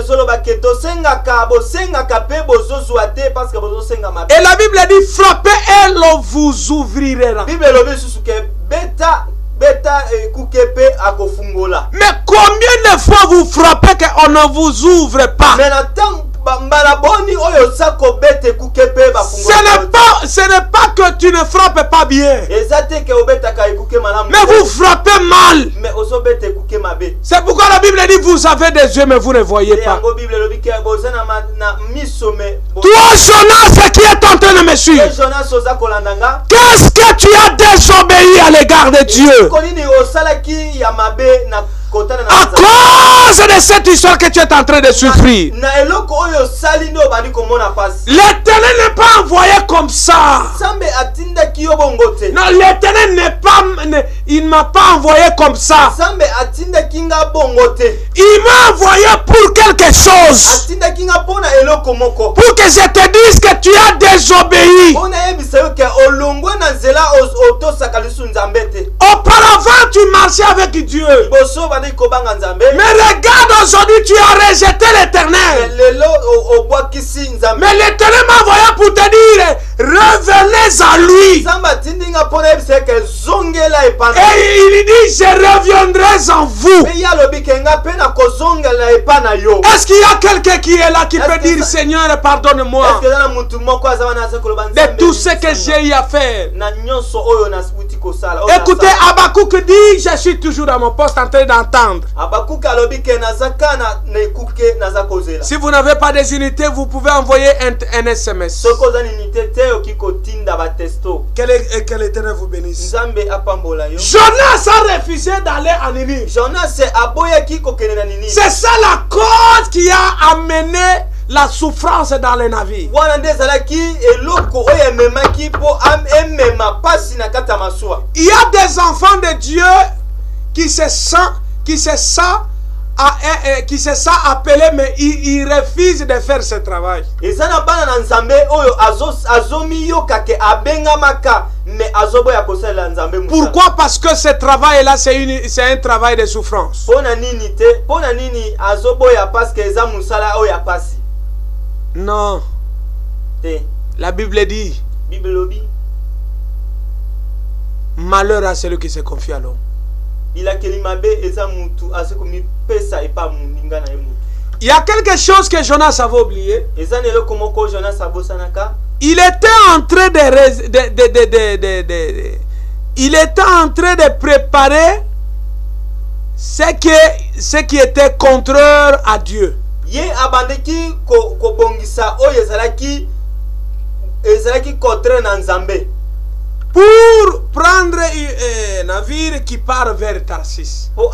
la Bible dit, frappez et l'on vous ouvrira. Mais combien de fois vous frappez qu'on ne vous ouvre pas? Ce n'est pas que tu ne frappes pas bien, mais vous frappez mal. C'est pourquoi la Bible dit, vous avez des yeux mais vous ne voyez pas. Toi, Jonas qui est en train de me suivre, qu'est-ce que tu as désobéi à l'égard de Dieu? À cause de cette histoire que tu es en train de souffrir. L'Éternel n'est pas envoyé comme ça. Non, l'Éternel n'est pas, il ne m'a pas envoyé comme ça. Il m'a envoyé pour quelque chose. Pour que je te dise que tu as désobéi. Auparavant, tu marchais avec Dieu. Mais regarde, aujourd'hui tu as rejeté l'Éternel. Mais l'Éternel m'a envoyé pour te dire, revenez à lui. Et il dit, je reviendrai en vous. Est-ce qu'il y a quelqu'un qui est là qui peut dire, Seigneur, pardonne-moi de tout ce que j'ai eu à faire? Écoutez, Habakkuk dit, je suis toujours à mon poste en train d'entendre. que naza kozela. Si vous n'avez pas des unités, vous pouvez envoyer un SMS. Soko za unité te okiko tinda ba testo. Que l'Éternel vous bénisse. Nzambe apambola yo. Jonas a refusé d'aller à Ninive. Jonas se aboya kiko kene na Ninive. C'est ça la cause qui a amené la souffrance dans les navires. Wana nde zalaki eloko oyo ememaki po emema pasi na kata masuwa. Il y a des enfants de Dieu qui se sent appelé, mais ils refusent de faire ce travail. Ezana bana na nzambe oyo azomi yoka ke abengamaka mais azoboya kosala nzambe musa. Pourquoi? Parce que ce travail-là, c'est un travail de souffrance. Pona nini azoboya parce que eza musala oyo pasi. Non. Te. La Bible dit, Bible lobi. Malheur à celui qui se confie à l'homme. Il y a quelque chose que Jonas avait oublié. Il était en train de préparer ce qui était contraire à Dieu. Pour prendre un navire qui part vers Tarsis. Or,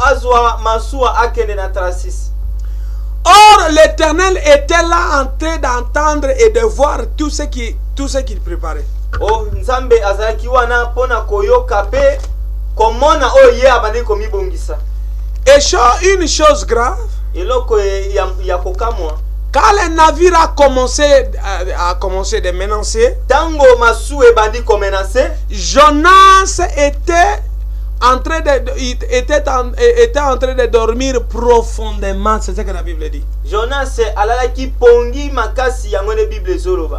l'Éternel était là en train d'entendre et de voir tout ce qu'il préparait. Et une chose grave, quand le navire a commencé de menacer, Jonas était en train de dormir profondément. C'est ce que la Bible dit.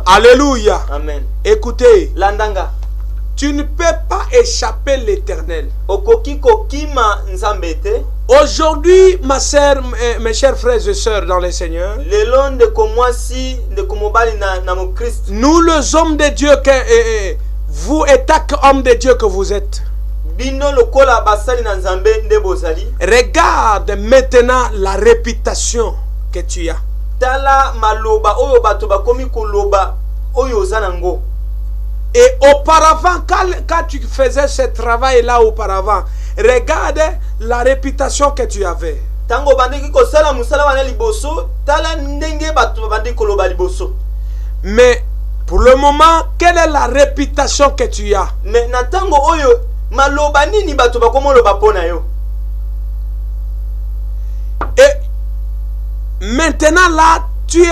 Alléluia. Amen. Écoutez, Landanga. tu ne peux pas échapper l'Éternel. Aujourd'hui, mes chers frères et sœurs dans le Seigneur, nous les hommes de Dieu, vous étant homme de Dieu que vous êtes, regarde maintenant la réputation que tu as. Et auparavant, quand tu faisais ce travail-là auparavant, regarde la réputation que tu avais. Mais pour le moment, quelle est la réputation que tu as? Et maintenant là, tu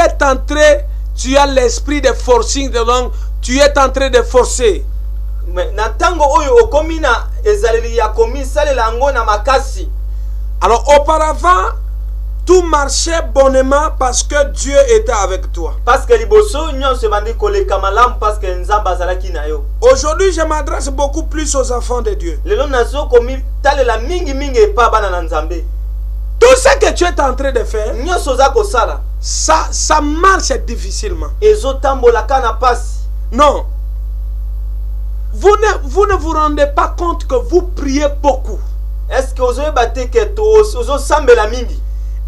as l'esprit de forcing, donc tu es en train de forcer. Alors auparavant, tout marchait bonnement parce que Dieu était avec toi. Aujourd'hui, je m'adresse beaucoup plus aux enfants de Dieu. Tout ce que tu es en train de faire, ça marche difficilement. Non. Vous ne vous rendez pas compte que vous priez beaucoup. Est-ce que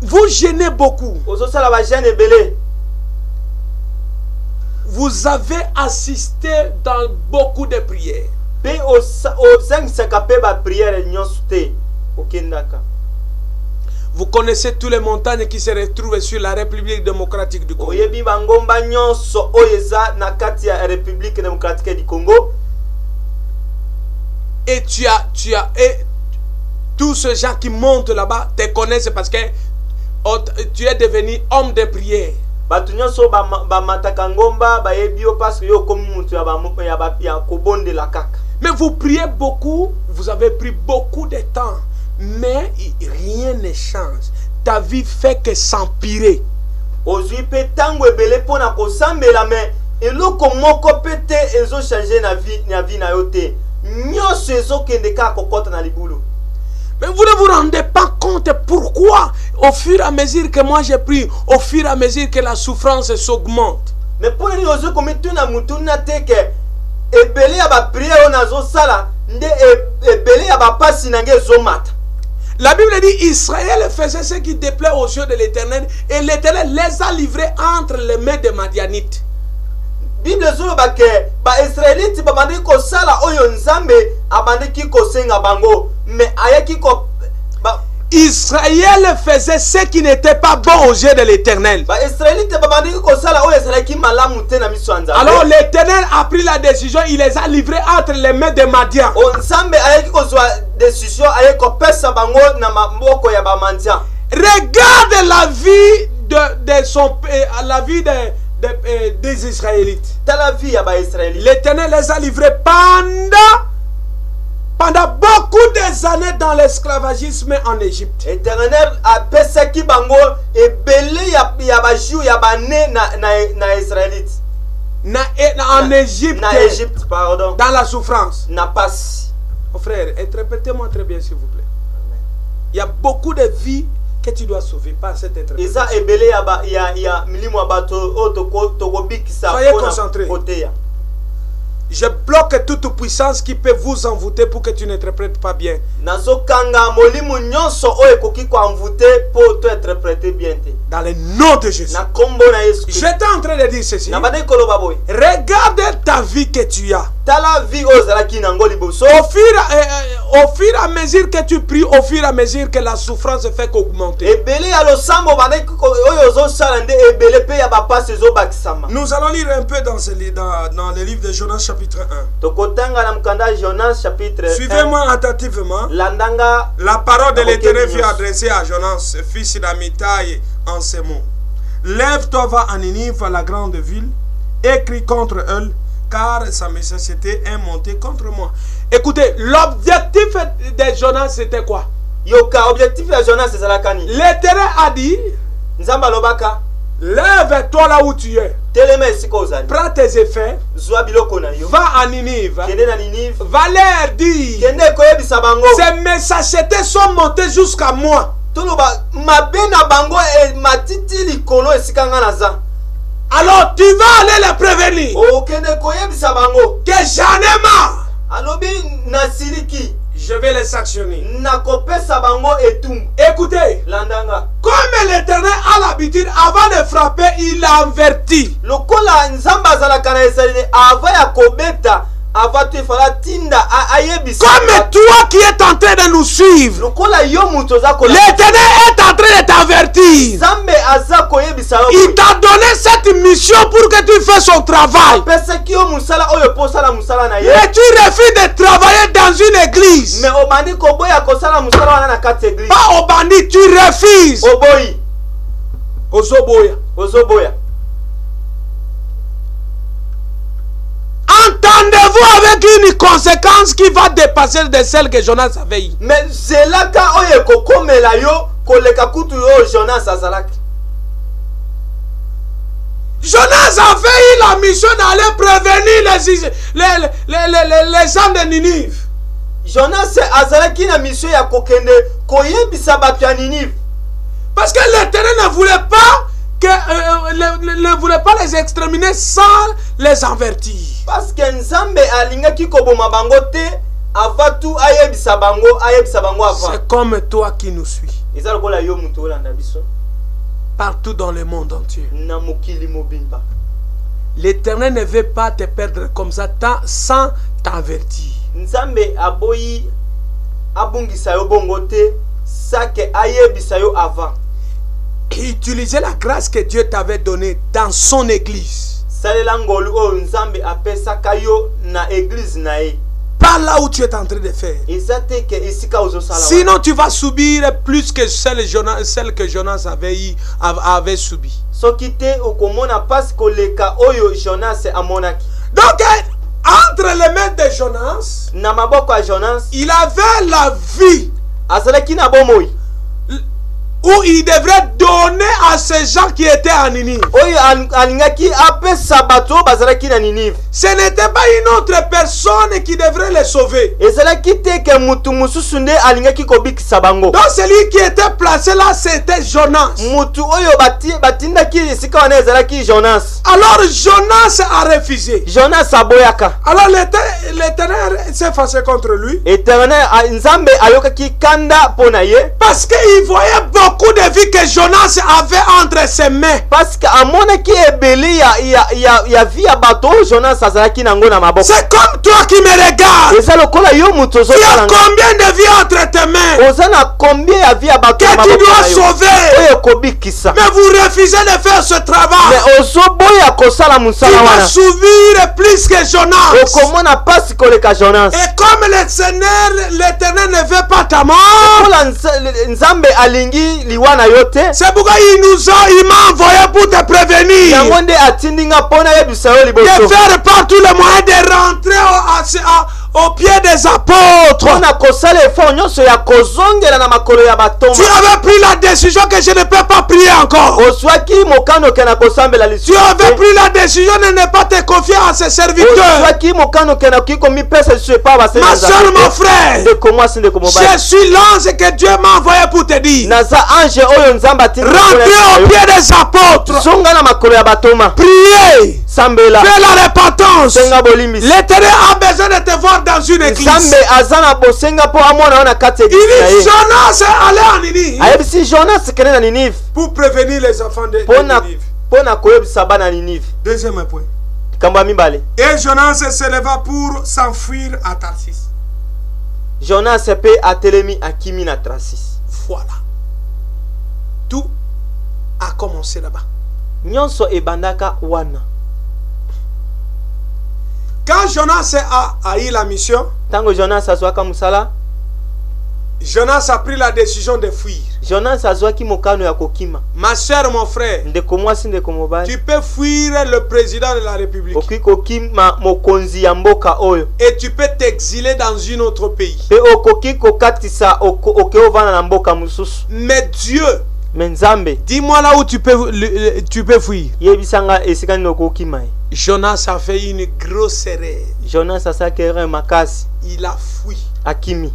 vous gênez beaucoup. Vous avez assisté dans beaucoup de prières. Vous connaissez toutes les montagnes qui se retrouvent sur la République démocratique du Congo. Et et tous ces gens qui montent là-bas te connaissent parce que tu es devenu homme de prière. Mais vous priez beaucoup, vous avez pris beaucoup de temps, mais rien ne change. Ta vie fait que s'empirer. Mais vous ne vous rendez pas compte pourquoi, au fur et à mesure que moi j'ai pris, au fur et à mesure que la souffrance s'augmente. Mais pour les gens qui La Bible dit Israël faisait ce qui déplaît aux yeux de l'Éternel et l'Éternel les a livrés entre les mains des Madianites. Bible zolo bake ba Israélite ba bandi ko sala oyo nzambe abandi ki ko senga bango mais ayaki ko ba Israël faisait ce qui n'était pas bon aux yeux de l'Éternel. Ba Israélite ba bandi ko sala oyo sala ki malamu te na miso nzambe. Alors l'Éternel a pris la décision, il les a livrés entre les mains des Madian. O nzambe ayaki ko zwa décision ayaki ko pesa bango na maboko ya ba mandia. Regarde la vie la vie des Israélites. L'Éternel les a livrés pendant beaucoup des années dans l'esclavagisme en Égypte. L'Éternel a pesaki bango et belé ya bajou ya bané na Israélite. En Égypte. Na Égypte, pardon. Dans la souffrance. Na passe. Mon frère, interprétez-moi très bien s'il vous plaît. Il y a beaucoup de vies que tu dois sauver par cette interprétation. Soyez concentrés. Je bloque toute puissance qui peut vous envoûter pour que tu n'interprètes pas bien. Dans le nom de Jésus. J'étais en train de dire ceci. Regarde ta vie que tu as. Au fur et à mesure que tu pries, au fur et à mesure que la souffrance fait qu'augmenter. Nous allons lire un peu dans le livre de Jonas chapitre 1. Suivez-moi attentivement. La parole de l'Éternel fut adressée à Jonas, fils d'Amittai, en ces mots. Lève-toi, va à Ninive, la grande ville, écris contre elle, car sa méchanceté est montée contre moi. Écoutez, l'objectif de Jonas c'était quoi? L'Éternel a dit, lève-toi là où tu es. Prends tes effets. Va à Ninive. Va leur dire, ces méchancetés sont montées jusqu'à moi. Alors tu vas aller les prévenir que j'en ai marre. Je vais les sanctionner. Écoutez, comme l'Éternel a l'habitude, avant de frapper, il a averti. Comme toi qui es en train de nous suivre, l'Éternel est en train de t'avertir. Il t'a donné cette mission pour que tu fasses son travail. Mais tu refuses de travailler dans une église. Pas au bandit, tu refuses. Ozoboya. Entendez-vous avec une conséquence qui va dépasser de celle que Jonas avait eue. Mais c'est là Jonas avait eu la mission d'aller prévenir les gens de Ninive. Jonas azalaki na mission ya kokende koyebisa bato ya Ninive. Parce que l'Éternel ne voulait pas ne voulait pas les exterminer sans les avertir. Parce que Nzambe alingaki koboma bango te avatu ayebisa bango avant. C'est comme toi qui nous suis. Eza lokola yo muto olanda biso. Partout dans le monde entier. Na mokili mobimba. L'Éternel ne veut pas te perdre comme ça sans t'avertir. Nzambe aboyi abungisa yo bongo te sake ayebisa yo avant. Utiliser la grâce que Dieu t'avait donnée dans son église. Pas là où tu es en train de faire. Sinon tu vas subir plus que celle que Jonas avait subi. Donc entre les mains de Jonas, où il devrait donner à ces gens qui étaient à Ninive. oyo alingaki apesa bato bazalaki na Ninive. Ce n'était pas une autre personne qui devrait les sauver. Ezalaki te ke mutu mususu nde alingaki kobikisa bango. Donc celui qui était placé là, c'était Jonas. Mutu oyo batindaki esika wana ezalaki Jonas. Alors Jonas a refusé. Jonas aboyaka. Alors l'Éternel s'est fâché contre lui. Éternel Nzambe ayokaki kanda pona ye. Parce qu'il voyait beaucoup de vie que Jonas avait entre ses mains. Parce que amonaki ebeli ya vie ya bato Jonas azalaki nango na maboko. C'est comme toi qui me regardes. Eza lokola yo mutu ozo. Tu as combien de vie entre tes mains? Oza na combien ya vie ya bato na maboko? Que tu dois sauver. Oyo kobikisa. Mais vous refusez de faire ce travail. Mais ozo boya kosala musala wana. Tu vas subir plus que Jonas. Okomona pasi koleka Jonas. Et comme le Seigneur, l'Éternel ne veut pas ta mort. Kola Nzambe alingi liwana yote. C'est pourquoi il m'a envoyé pour te prévenir. Yango nde atindinga pona yebisa yo liboso. De faire par tous les moyens de rentrer au pied des apôtres. Pona kosala effort nyonso ya kozongela na makolo ya batoma. Tu avais pris la décision que je ne peux pas prier encore. Oswaki mokano ke na kosambela lisu. Tu avais pris la décision de ne pas te confier à ses serviteurs. Oswaki mokano ke na kiko mi pesa lisu pa ba Ma soeur, mon frère, de comment c'est de comment je suis l'ange que Dieu m'a envoyé pour te dire. Naza ange oyo Nzamba tindi. Rentrez au pied des apôtres. Songa na makolo ya batoma. Priez. Sambela. Fais la repentance. Senga bolimbisi. L'Éternel a besoin de te voir dans une église. Nzambe azana bosenga po amona wana kati Il dit Jonas allait en Ninive. Ayebisi Jonas kene na Ninive. Pour prévenir les enfants de Ninive. Pona koyebisa bana Ninive. Deuxième point. Kamba mibale. Et Jonas se leva pour s'enfuir à Tarsis. Jonas pe atelemi akimi na Tarsis. Voilà. Tout a commencé là-bas. Nyonso ebandaka wana. Quand Jonas a eu la mission, tango Jonas azwaka musala, Jonas a pris la décision de fuir. Jonas azwaki mokano ya kokima. Ma soeur, mon frère, ndeko mwasi ndeko mobali, tu peux fuir le président de la République. Oki kokima mokonzi ya mboka oyo. Et tu peux t'exiler dans un autre pays. Pe okoki kokatisa okeovana na mboka mususu. Mais Dieu, Nzambe, dis-moi là où tu peux fuir. Yebisanga esika nokokima. Jonas a fait une grosse erreur. Jonas asakere makasi. Il a fui. Akimi.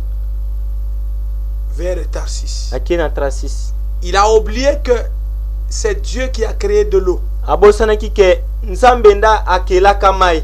Vers Tarsis. Akina Tarsis. Il a oublié que c'est Dieu qui a créé de l'eau. Abosanaki ke Nzambe nda akelaka mai.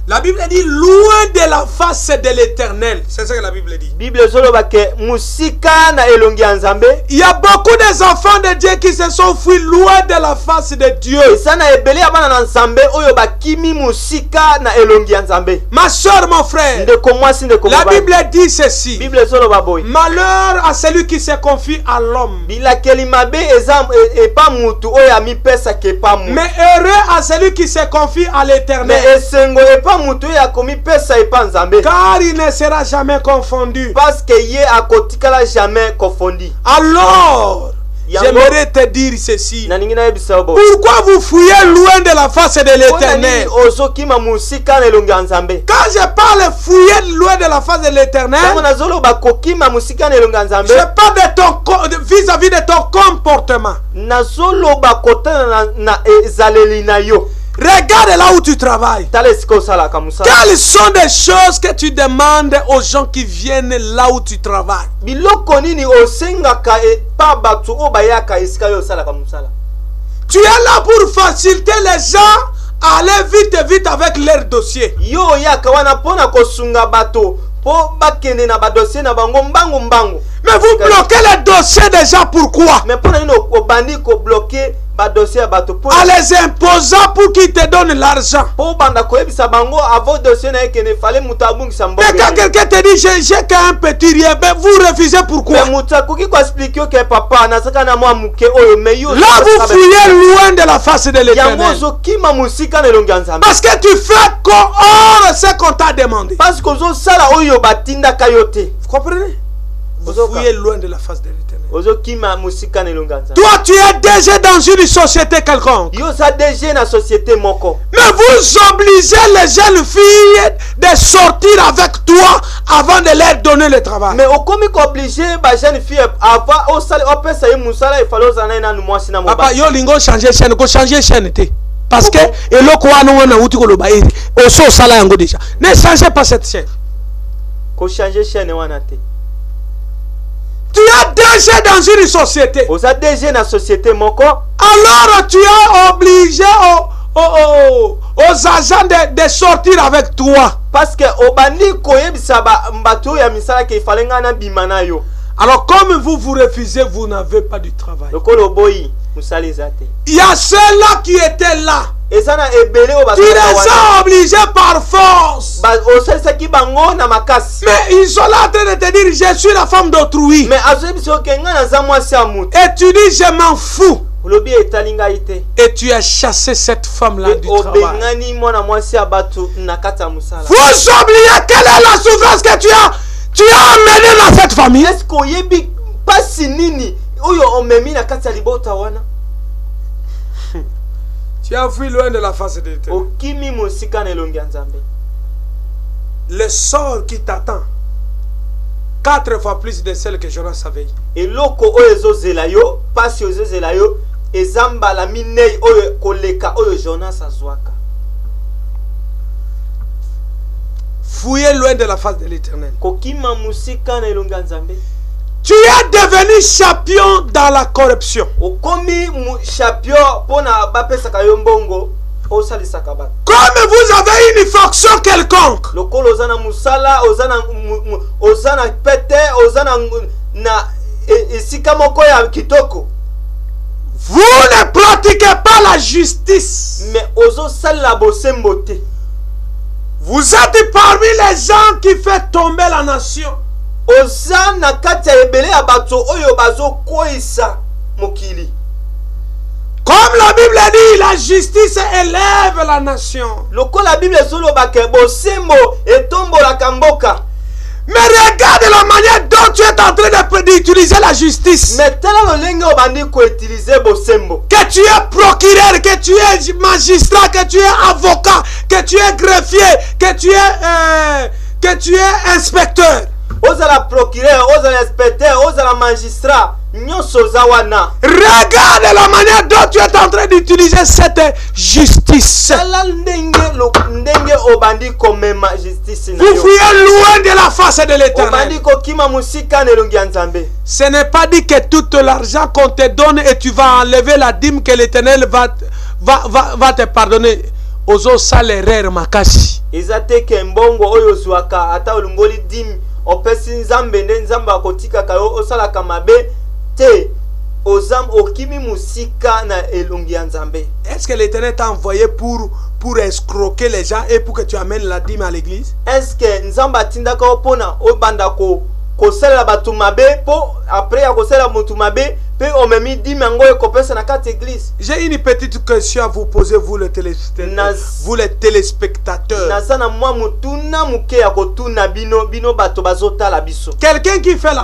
La Bible dit loin de la face de l'Éternel. C'est ce que la Bible dit. Bible zoloba ke musika na elongi ya Nzambe. Il y a beaucoup des enfants de Dieu qui se sont fuis loin de la face de Dieu. Sana ebele abana na Nzambe oyo bakimi musika na elongi ya Nzambe. Ma soeur, mon frère, la Bible dit ceci. Bible zoloba boy. Malheur à celui qui se confie à l'homme. Bilakeli mabe ezam e pa mutu oyo ami pesa ke pa mutu. Mais heureux à celui qui se confie à l'Éternel. Mais esengo e pa mutu ya komi pesa e pa Nzambe. Car il ne sera jamais confondu. Parce que ye akotikala jamais confondu. Alors, j'aimerais te dire ceci. Pourquoi vous fouillez loin de la face de l'Éternel? Quand je parle fouiller loin de la face de l'Éternel, je parle de vis-à-vis de ton comportement. Regarde là où tu travailles. Quelles sont des choses que tu demandes aux gens qui viennent là où tu travailles? Tu es là pour faciliter les gens à aller vite avec leurs dossiers. Mais vous bloquez les dossiers des gens, pourquoi? En les imposant pour qu'ils te donnent l'argent. Mais quand quelqu'un te dit j'ai qu'un petit rien, ben vous refusez, pourquoi? Là vous fouillez loin de la face de l'Éternel. Parce que tu fais hors ce qu'on t'a demandé. Vous comprenez? Vous fouillez loin de la face de l'Éternel. Ozo kima musika nelonga nzambe. Toi, tu es déjà dans une société quelconque. Yo sa déjà na société moko. Mais vous obligez les jeunes filles de sortir avec toi avant de leur donner le travail. Mais okomi ko obligé ba jeune fille avant o sale o pesa ye musala e falo zana na mwasi na moba. Papa yo lingo changer chaîne ko changer chaîne te. Parce que eloko wana wana uti ko loba iri. Oso sala yango déjà. Ne changez pas cette chaîne. Ko changer chaîne wana te. Tu es déjà dans une société. Vous êtes déjà dans la société moko. Alors tu es obligé aux agents de sortir avec toi. Parce que obani koyebisa ba mbato ya misala ke fallait ngana bimana yo. Alors comme vous refusez, vous n'avez pas du travail. Il y a ceux-là qui étaient là. Tu les as obligés par force. Mais ils sont là en train de te dire, je suis la femme d'autrui. Et tu dis, je m'en fous. Et tu as chassé cette femme-là du travail. Vous oubliez quelle est la souffrance que tu as amenée dans cette famille. Tu as fui loin de la face de l'Éternel. Le sort qui t'attend 4 fois plus de celle que Jonas avait. Et loko oyezo zelayo, pasi oyezo zelayo, ezamba la minei oyo koleka oyo Jonas azwaka. Fouillez loin de la face de l'Éternel. Kokima musika na elonga nzambe. Tu es devenu champion dans la corruption. Comme vous avez une fonction quelconque, vous ne pratiquez pas la justice. Vous êtes parmi les gens qui font tomber la nation. Comme la Bible dit, la justice élève la nation. Mais regarde la manière dont tu es en train d'utiliser la justice. Que tu es procureur, que tu es magistrat, que tu es avocat, que tu es greffier, que tu es inspecteur. Osala procureur, osala inspecteur, osala magistrat. Regarde la manière dont tu es en train d'utiliser cette justice. Vous fuyez loin de la face de l'Éternel. Ce n'est pas dit que tout l'argent qu'on te donne et tu vas enlever la dîme que l'Éternel va te pardonner. Ozo salaire makashi. Ezate ke mbongo oyo zwaka ata olungoli dîme opesi nzambe nde nzambe akotika kayo osala kamabe te ozam okimi musika na elongi ya nzambe. Est-ce que l'Éternel t'a envoyé pour escroquer les gens et pour que tu amènes la dîme à l'église? Est-ce que nzambe atindaka opona obanda ko kosala batu mabe po après akosala mutu mabe pe omemi dîme ngo ekopesa na kati église? J'ai une petite question à vous poser, vous les téléspectateurs. Nazana mwa mutuna muke ya kotuna bino bato bazotala biso. Quelqu'un qui fait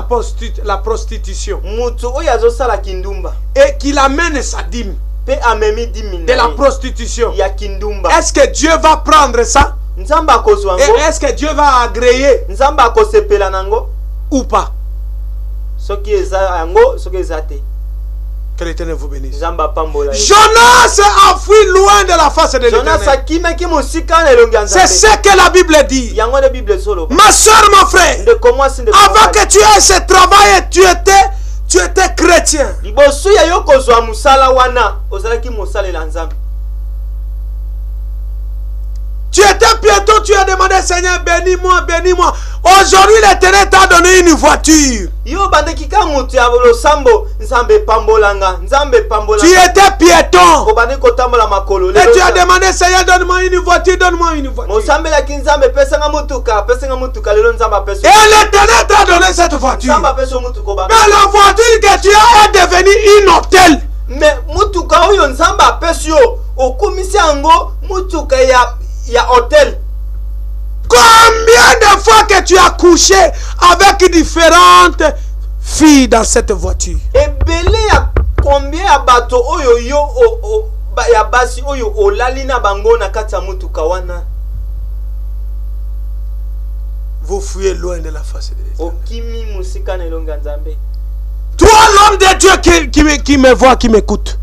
la prostitution mutu oyo azosala kindumba et qu'il amène sa dîme de la prostitution ya kindumba, est-ce que Dieu va prendre ça? Nzamba kozwa ngo. Et est-ce que Dieu va agréer? Nzamba kosepela nango ou pas? Que l'Éternel vous bénisse. Jonas a fui loin de la face de l'Éternel. C'est ce que la Bible dit. Ma soeur, mon frère, avant que tu aies ce travail, tu étais chrétien. Tu étais piéton, tu as demandé, Seigneur, bénis-moi, bénis-moi. Aujourd'hui, l'Éternel t'a donné une voiture. Tu étais piéton. Et tu as demandé, Seigneur, donne-moi une voiture, donne-moi une voiture. Et l'Éternel t'a donné cette voiture. Mais la voiture que tu as est devenue une hôtel. Mais il y a hôtel. Combien de fois que tu as couché avec différentes filles dans cette voiture. Ebele ya combien ya bato oyo yo ya basi oyo olali na bango na kati ya mutuka wana. Vous fuyez loin de la face de l'Éternel. Okimi musika na elonga Nzambe. Toi, l'homme de Dieu qui me voit, qui m'écoute.